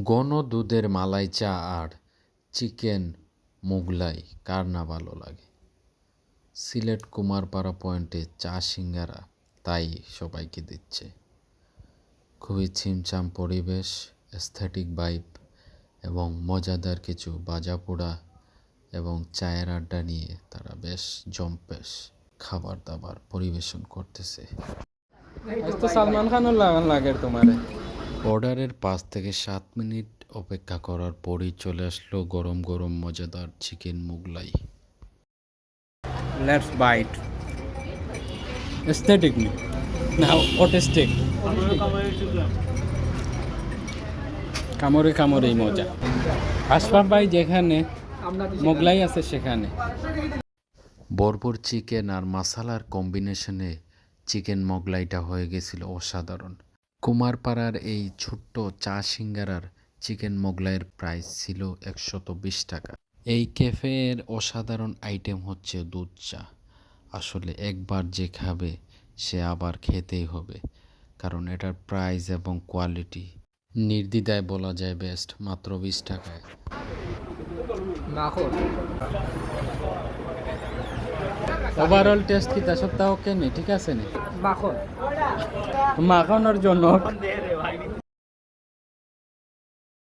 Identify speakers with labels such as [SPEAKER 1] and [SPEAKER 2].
[SPEAKER 1] ঘন দুধের মালাই চা আর চিকেন মোগলাই কার না ভালো লাগে। সিলেট কুমারপাড়া পয়েন্টে চা সিঙ্গারা তাই সবাইকে দিচ্ছে। খুবই ছিমছাম পরিবেশ, এস্থেটিক ভাইব এবং মজাদার কিছু ভাজাপোড়া এবং চায়ের আড্ডা নিয়ে তারা বেশ জম্পেশ খাবার দাবার পরিবেশন করতেছে।
[SPEAKER 2] তো সালমান খানের লাগান লাগে তোমারে।
[SPEAKER 1] অর্ডারের 5 থেকে 7 মিনিট অপেক্ষা করার পরই চলে আসলো গরম গরম মজাদার chicken Mughlai.
[SPEAKER 2] Let's bite aesthetic now autistic কামড়ে কামড়েই মজা। আশফাক ভাই যেখানে মোগলাই আছে সেখানে
[SPEAKER 1] ভরপুর চিকেন আর মশালার কম্বিনেশনে চিকেন মোগলাইটা হয়ে গেছিল অসাধারণ। কুমারপাড়ার এই ছোট্ট চা সিঙ্গারার চিকেন মোগলাইয়ের প্রাইস ছিল 120 টাকা। এই ক্যাফের অসাধারণ আইটেম হচ্ছে দুধ চা। আসলে একবার যে খাবে সে আবার খেতেই হবে, কারণ এটার প্রাইস এবং কোয়ালিটি নির্দ্বিধায় বলা যায় বেস্ট, মাত্র 20 টাকায়।
[SPEAKER 2] ওভারঅল টেস্ট কি তা সপ্তাহ ওকে নি ঠিক আছে নি মাখনের জন্য